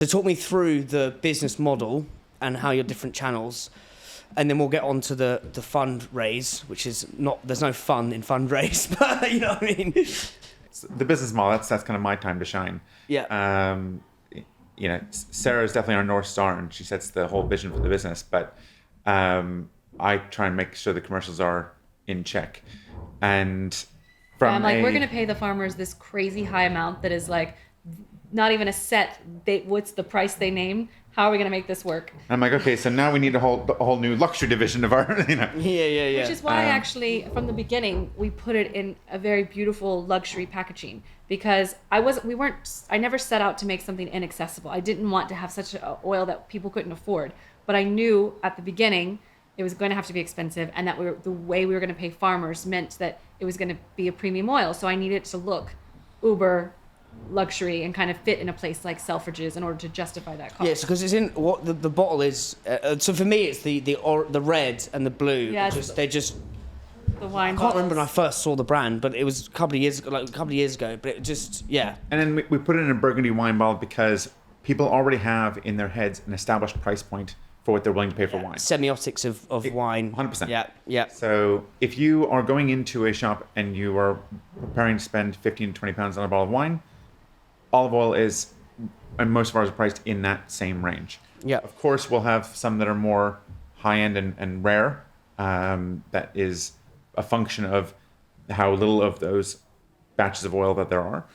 So talk me through the business model and how your different channels, and then we'll get on to the fundraise, which is not, there's no fun in fundraise, but you know what I mean? The business model, that's kind of my time to shine. Yeah. You know, Sarah is definitely our North Star, and she sets the whole vision for the business, but I try and make sure the commercials are in check. And from I'm like, we're going to pay the farmers this crazy high amount that is like not even a set. What's the price they name? How are we going to make this work? I'm like, okay, so now we need a whole new luxury division of our, you know. Yeah. Which is why actually, from the beginning, we put it in a very beautiful luxury packaging, because I never set out to make something inaccessible. I didn't want to have such an oil that people couldn't afford, but I knew at the beginning it was going to have to be expensive, and that the way we were going to pay farmers meant that it was going to be a premium oil. So I needed it to look uber luxury and kind of fit in a place like Selfridges in order to justify that cost. Yes, because it's in what the bottle is. So for me, it's the red and the blue. Yeah, They're just. The wine. I can't remember when I first saw the brand, but it was a couple of years ago. But it just, yeah. And then we put it in a burgundy wine bottle because people already have in their heads an established price point for what they're willing to pay for wine. Semiotics of wine. 100%. Yeah. So if you are going into a shop and you are preparing to spend 15 to 20 pounds on a bottle of wine, olive oil is, and most of ours are priced in that same range. Yeah. Of course, we'll have some that are more high-end and rare. That is a function of how little of those batches of oil that there are.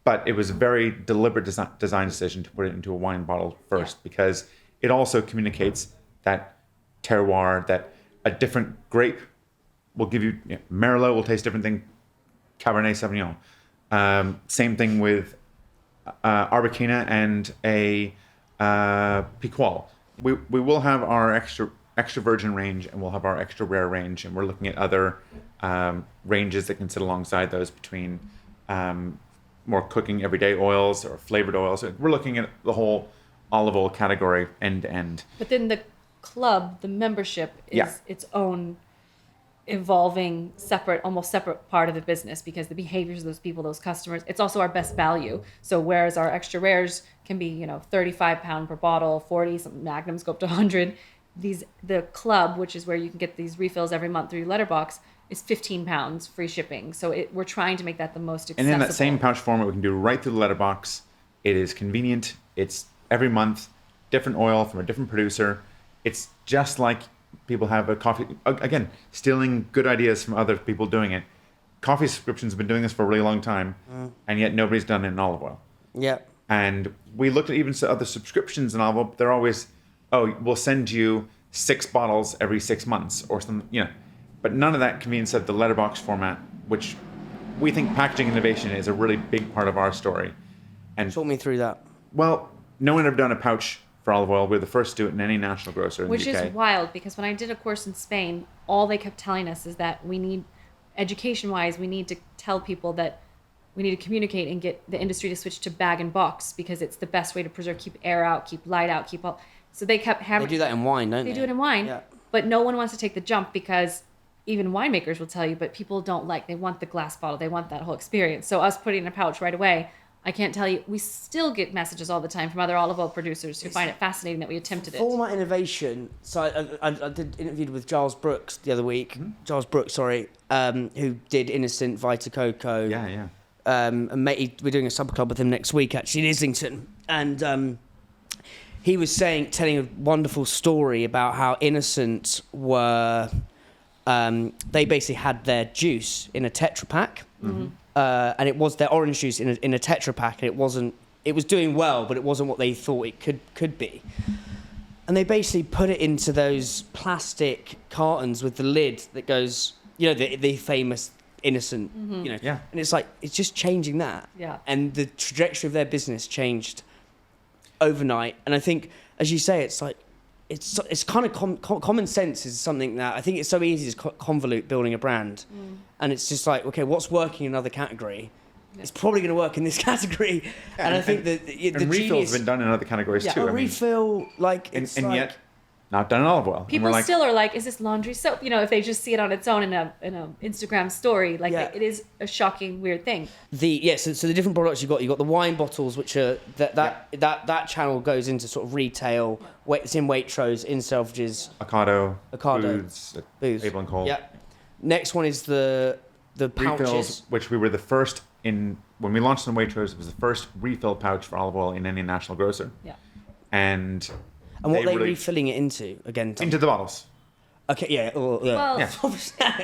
But it was a very deliberate design decision to put it into a wine bottle first, because it also communicates that terroir, that a different grape will give you, Merlot will taste different than Cabernet Sauvignon. Same thing with Arbequina and a Piquol. We will have our extra virgin range, and we'll have our extra rare range, and we're looking at other ranges that can sit alongside those between more cooking everyday oils or flavored oils. We're looking at the whole olive oil category end to end. But then the club, the membership, is its own evolving, almost separate part of the business, because the behaviors of those people, those customers, it's also our best value. So whereas our extra rares can be, £35 per bottle, 40, some magnums go up to 100. The club, which is where you can get these refills every month through Letterbox, is £15 free shipping. So we're trying to make that the most accessible. And in that same pouch format, we can do right through the Letterbox. It is convenient. It's every month, different oil from a different producer. It's just like people have a coffee. Again, stealing good ideas from other people doing it. Coffee subscriptions have been doing this for a really long time, and yet nobody's done it in olive oil. Yeah. And we looked at even other subscriptions in olive oil. They're always, we'll send you 6 bottles every 6 months or something, But none of that convenience of the Letterbox format, which we think packaging innovation is a really big part of our story. And talk me through that. Well, no one had ever done a pouch for olive oil. We're the first to do it in any national grocer in the UK. Which is wild, because when I did a course in Spain, all they kept telling us is that we need, education-wise, we need to tell people that we need to communicate and get the industry to switch to bag and box, because it's the best way to preserve, keep air out, keep light out, keep all. So they kept hammering. They do that in wine, don't they? They do it in wine, yeah. But no one wants to take the jump, because even winemakers will tell you, but people they want the glass bottle, they want that whole experience. So us putting in a pouch right away, I can't tell you, we still get messages all the time from other olive oil producers who find it fascinating that we attempted it. Format innovation. So I did interviewed with Giles Brooks the other week. Mm-hmm. Giles Brooks, who did Innocent, Vita Coco. Yeah. And we're doing a sub club with him next week, actually, in Islington. And he was telling a wonderful story about how Innocent were. They basically had their juice in a Tetra Pak. Mm-hmm. And it was their orange juice in a Tetra Pak, and it was doing well, but it wasn't what they thought it could be. And they basically put it into those plastic cartons with the lid that goes, the famous Innocent, mm-hmm. Yeah. And it's like, it's just changing that. Yeah. And the trajectory of their business changed overnight. And I think, as you say, it's like, it's kind of common sense is something that I think it's so easy to convolute building a brand. And it's just like, okay, what's working in another category? It's probably going to work in this category. And I think that the refills genius, have been done in other categories too. A refill, like, it's and like, yet, not done in olive oil. And People we're like, still are like, is this laundry soap? You know, if they just see it on its own in a Instagram story, like Yeah. it is a shocking, weird thing. So the different products you got the wine bottles, which are that channel goes into sort of retail. It's in Waitrose, in Selfridges, Ocado, Booths. Abel and Cole. Yeah. Next one is the pouches. Refills, which we were the first in when we launched in Waitrose. It was the first refill pouch for olive oil in any national grocer. Yeah. And what are they really- refilling it into again? into the bottles. Okay, yeah. Well, Yeah.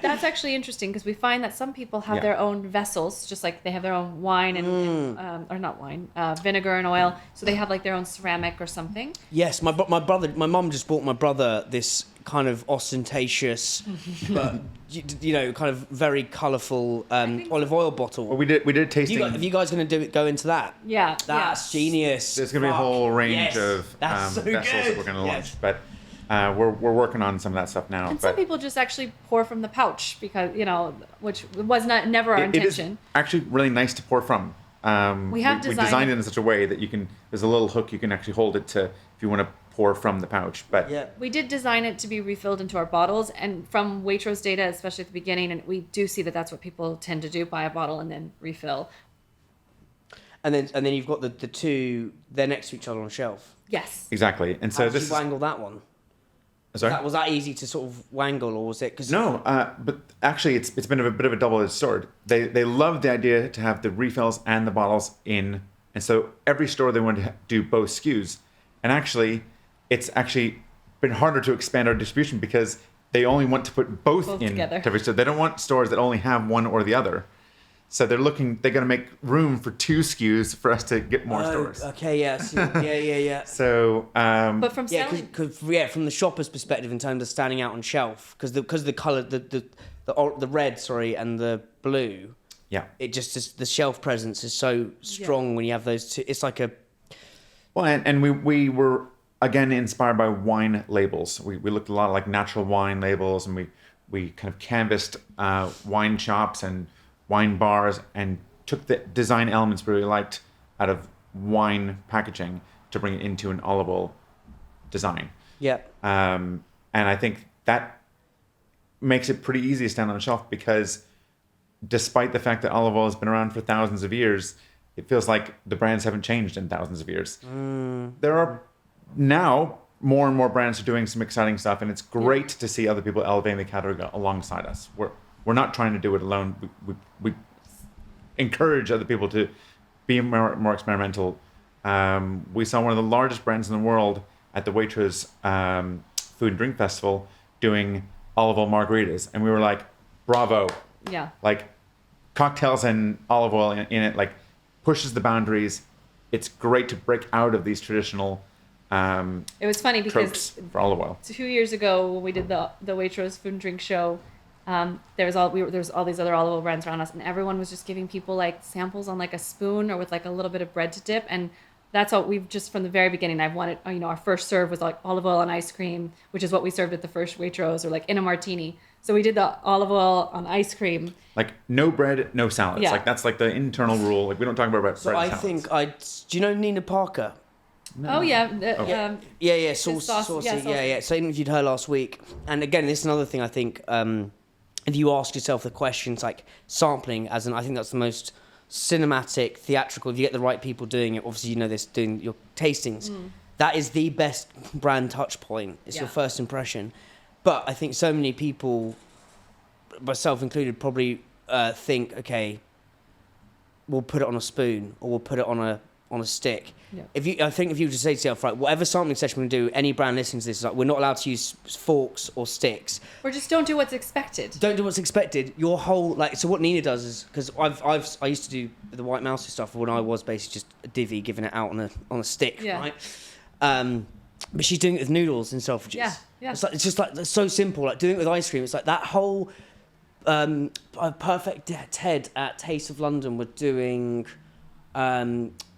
that's actually interesting because we find that some people have Yeah. their own vessels, just like they have their own wine and or not wine, vinegar and oil. So they have like their own ceramic or something. Yes, my mum just bought my brother this kind of ostentatious, but kind of very colourful olive oil bottle. Well, we did a tasting. Are you guys going to go into that? Yeah. That's genius. There's going to be a whole range Yes. of That's so vessels good. that we're going to launch, Yes. but we're working on some of that stuff now. And but some people just actually pour from the pouch because which was never our it is intention. actually really nice to pour from. We have we designed designed it- it in such a way that you can. There's a little hook you can actually hold it to if you want to pour from the pouch. But Yeah. We did design it to be refilled into our bottles, and from Waitrose data, especially at the beginning, and we do see that that's what people tend to do: buy a bottle and then refill. And then you've got the two. They're next to each other on shelf. Yes. exactly, and so How did this you is wangle that one? sorry. Was that easy to sort of wangle, or was it? Cause No, but actually, it's been a bit of a double-edged sword. They love the idea to have the refills and the bottles in, and so every store they want to do both SKUs. And actually, it's actually been harder to expand our distribution because they only want to put both in together. to every store. They don't want stores that only have one or the other. So they're going to make room for 2 SKUs for us to get more stores. Okay, yes, yeah. So, But from Yeah, selling, because from the shopper's perspective, in terms of standing out on shelf, because the color, the red, sorry, and the blue, yeah. it just the shelf presence is so strong when you have those two. It's like a Well, and we were again inspired by wine labels. We looked a lot like natural wine labels, and we kind of canvassed wine shops and wine bars and took the design elements we really liked out of wine packaging to bring it into an olive oil design. yeah. And I think that makes it pretty easy to stand on a shelf because despite the fact that olive oil has been around for thousands of years, it feels like the brands haven't changed in thousands of years. There are now more and more brands are doing some exciting stuff, and it's great to see other people elevating the category alongside us. We're not trying to do it alone. We encourage other people to be more experimental. We saw one of the largest brands in the world at the Waitrose Food and Drink Festival doing olive oil margaritas, and we were like, bravo. yeah. Like cocktails and olive oil in it, like pushes the boundaries. It's great to break out of these traditional It was funny because tropes for olive oil. 2 years ago when we did the Waitrose Food and Drink show, there was all these other olive oil brands around us, and everyone was just giving people like samples on like a spoon or with like a little bit of bread to dip, and that's what we've just from the very beginning. I've wanted, our first serve was like olive oil on ice cream, which is what we served at the first Waitrose, or like in a martini. So we did the olive oil on ice cream. Like no bread, no salads. Yeah. Like that's like the internal rule. Like we don't talk about bread. So and I salads. think do you know Nina Parker? Oh yeah, Yeah, saucy. yeah, Yeah. So I interviewed her last week, and again, this is another thing I think. If you ask yourself the questions like sampling, I think that's the most cinematic, theatrical. If you get the right people doing it, obviously this doing your tastings. That is the best brand touch point. It's your first impression. But I think so many people, myself included, probably think, okay, we'll put it on a spoon or we'll put it on a stick. Yeah. I think if you just say to yourself, right, whatever sampling session we do, any brand listening to this is like, we're not allowed to use forks or sticks. or just don't do what's expected. Don't do what's expected. Your whole so what Nina does is because I used to do the White Mouse stuff when I was basically just a divvy giving it out on a stick, Yeah. right? But she's doing it with noodles and Selfridges. Yeah. It's just like it's so simple. Like doing it with ice cream. It's like that whole Perfect Ted at Taste of London were doing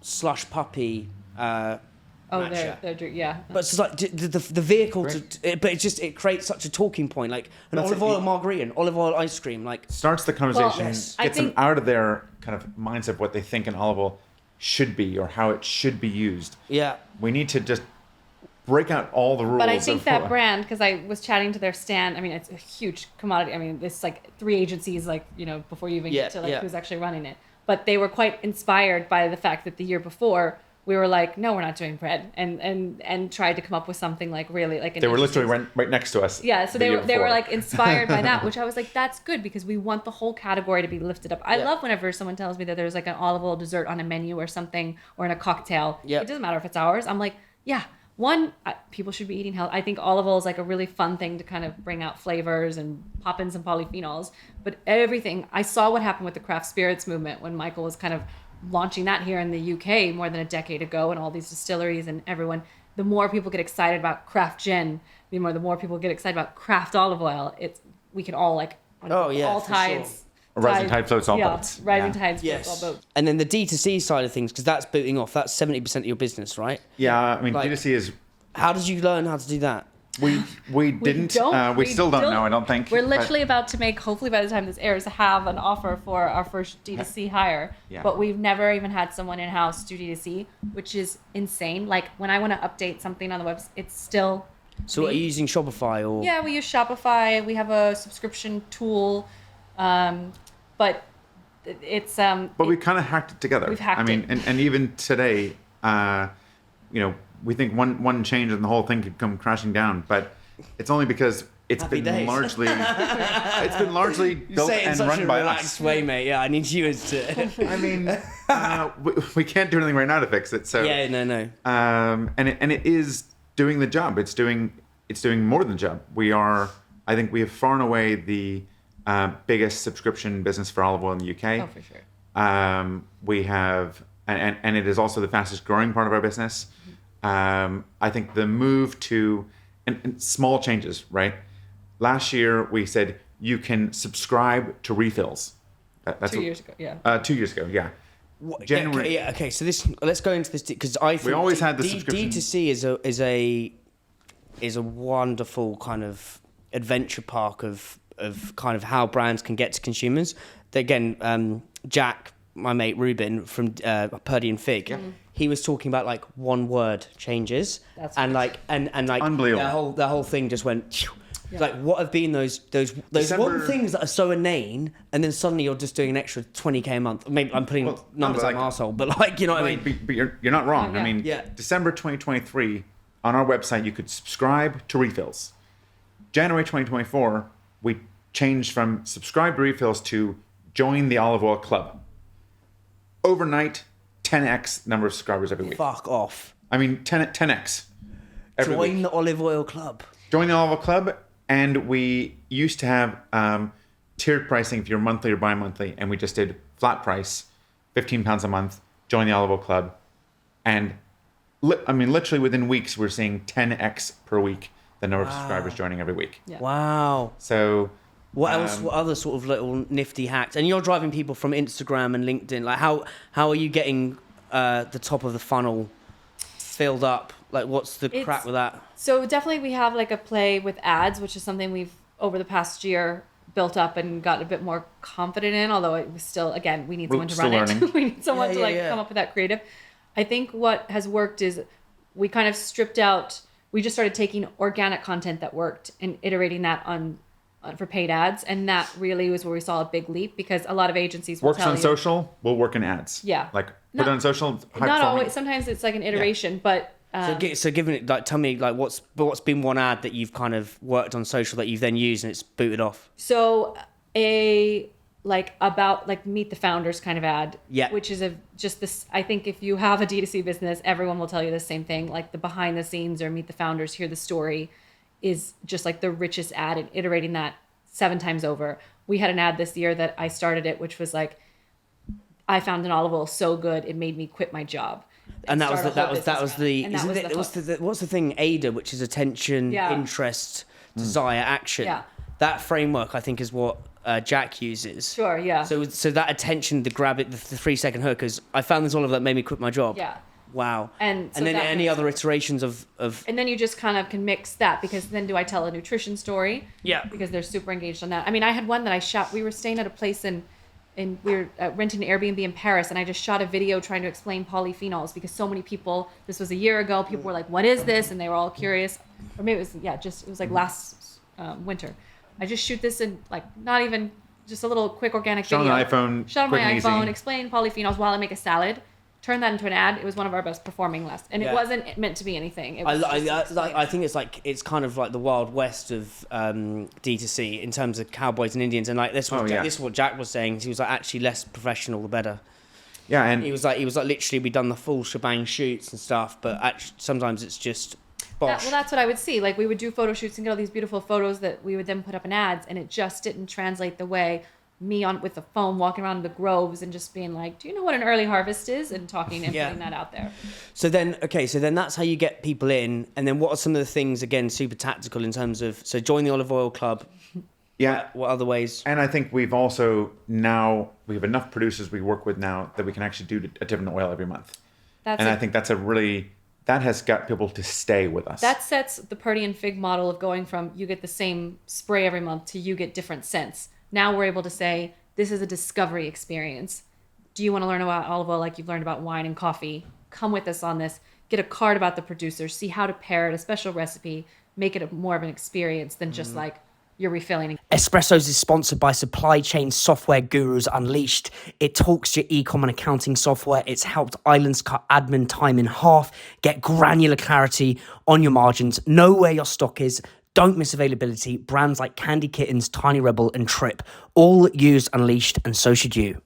slush puppy. Oh, matcha. they're yeah. But it's just like the vehicle it creates such a talking point, like an That's olive it. oil margarita, an olive oil ice cream, like starts the conversation, yes. I gets them think- out of their kind of mindset of what they think an olive oil should be or how it should be used. yeah. We need to just break out all the rules. But I think of, that brand, because I was chatting to their stand, I mean, it's a huge commodity. I mean, it's like 3 agencies, like, you know, before you even get to like who's actually running it. But they were quite inspired by the fact that the year before we were like, no, we're not doing bread, and tried to come up with something like really like. They were literally right next to us. Yeah, so they were like inspired by that, which I was like, that's good because we want the whole category to be lifted up. I love whenever someone tells me that there's like an olive oil dessert on a menu or something or in a cocktail. It doesn't matter if it's ours. I'm like, yeah. People should be eating health. I think olive oil is like a really fun thing to kind of bring out flavors and pop in some polyphenols. But everything, I saw what happened with the craft spirits movement when Michael was kind of launching that here in the UK more than a decade ago, and all these distilleries and everyone. The more people get excited about craft gin, the more people get excited about craft olive oil. We can all like all tides. Sure. A rising tide floats all boats. Rising tides floats all boats. And then the D2C side of things, because that's booting off. That's 70% of your business, right? Yeah, I mean, Like, D2C is... How did you learn how to do that? We didn't. We still don't know, I don't think. We're literally about to make, hopefully by the time this airs, have an offer for our first D2C hire. Yeah. But we've never even had someone in-house do D2C, which is insane. Like, when I want to update something on the website, it's still... So are you using Shopify or... Yeah, we use Shopify. We have a subscription tool. But it's... But we kind of hacked it together. We've hacked it. And even today, you know, we think one change and the whole thing could come crashing down, but it's only because it's Happy been days. largely built say it in and such run a by relaxed us. way, mate. Yeah, I need you as to... I mean, we can't do anything right now to fix it. So Yeah, no. and it is doing the job. It's doing more than the job. I think we have far and away the biggest subscription business for olive oil in the UK. Oh, for sure. We have, and it is also the fastest growing part of our business. I think the move to, and small changes, right? Last year we said you can subscribe to refills. That's 2 years ago, yeah. 2 years ago, yeah. What, January. okay, so let's go into this because I think always had the subscription. D2C is a wonderful kind of adventure park of kind of how brands can get to consumers. Again, Jack, my mate Ruben from Purdy and Fig, he was talking about like one word changes. That's and right. like and like Unbelievable. the whole thing just went. Yeah. Like, what have been those one things that are so inane, and then suddenly you're just doing an extra 20k a month? Maybe I'm putting numbers like an arsehole, but like, you know what I mean? But you're not wrong. Oh, yeah. I mean, Yeah. December 2023, on our website, you could subscribe to refills. January 2024, we changed from subscribe to refills to join the olive oil club. Overnight, 10x number of subscribers every week. Fuck off. I mean, 10x every Join week. the olive oil club. Join the olive oil club, and we used to have tiered pricing if you're monthly or bi-monthly, and we just did flat price, £15 a month, join the olive oil club, and literally within weeks, we're seeing 10x per week the number of subscribers joining every week. Yeah. Wow. So What else? What other sort of little nifty hacks? And you're driving people from Instagram and LinkedIn. Like, how are you getting the top of the funnel filled up? Like, what's the crack with that? So definitely we have like a play with ads, which is something we've over the past year built up and got a bit more confident in, although it was still, again, we need someone to still run learning. it. We need someone to come up with that creative. I think what has worked is we kind of stripped out, we just started taking organic content that worked and iterating that on for paid ads, and that really was where we saw a big leap, because a lot of agencies will works tell on you, social, will work in ads. Yeah. Like put it on social. High not performing. always, sometimes it's like an iteration, but So given it, like, tell me, like, what's been one ad that you've kind of worked on social that you've then used and it's booted off? So about meet the founders kind of ad, which is just this. I think if you have a D2C business, everyone will tell you the same thing. Like the behind the scenes or meet the founders, hear the story, is just like the richest ad, and iterating that 7 times over. We had an ad this year that I started it, which was like, I found an olive oil so good it made me quit my job. And that was the what's the thing? ADA, which is attention, interest, desire, action. Yeah. That framework, I think, is what Jack uses. Sure, yeah. So that attention, the grab it, the 3-second hook, is I found this olive that made me quit my job. Yeah. Wow. And so then that any other iterations of. And then you just kind of can mix that, because then do I tell a nutrition story? Yeah. Because they're super engaged on that. I mean, I had one that I shot. We were staying at a place in and we were renting an Airbnb in Paris, and I just shot a video trying to explain polyphenols because so many people, this was a year ago, people were like, what is this? And they were all curious. Or maybe it was like last winter. I just shoot this in like not even just a little quick organic Shot video. on an iPhone, Shot on quick my and iPhone, easy. explain polyphenols while I make a salad. Turn that into an ad. It was one of our best performing last, and Yeah. it wasn't meant to be anything. It was I think it's kind of like the Wild West of D2C in terms of cowboys and Indians, and like this is what Jack was saying. He was like, actually less professional the better. Yeah, and He was like literally we'd done the full shebang shoots and stuff, but actually sometimes it's just bosh. that's what I would see. Like we would do photo shoots and get all these beautiful photos that we would then put up in ads, and it just didn't translate the way me on with the phone walking around the groves and just being like, do you know what an early harvest is, and talking and putting that out there. So then that's how you get people in, and then what are some of the things, again, super tactical in terms of, so join the olive oil club. yeah, What other ways? and I think we've also now we have enough producers we work with now that we can actually do a different oil every month. I think that has got people to stay with us. That sets the Purdy and Fig model of going from you get the same spray every month to you get different scents. Now we're able to say, this is a discovery experience. Do you want to learn about olive oil like you've learned about wine and coffee? Come with us on this. Get a card about the producer. See how to pair it, a special recipe. Make it more of an experience than just like you're refilling. Espressos is sponsored by supply chain software gurus Unleashed. It talks to your e-com and accounting software. It's helped islands cut admin time in half, get granular clarity on your margins, know where your stock is, don't miss availability. Brands like Candy Kittens, Tiny Rebel, and Trip all use Unleashed, and so should you.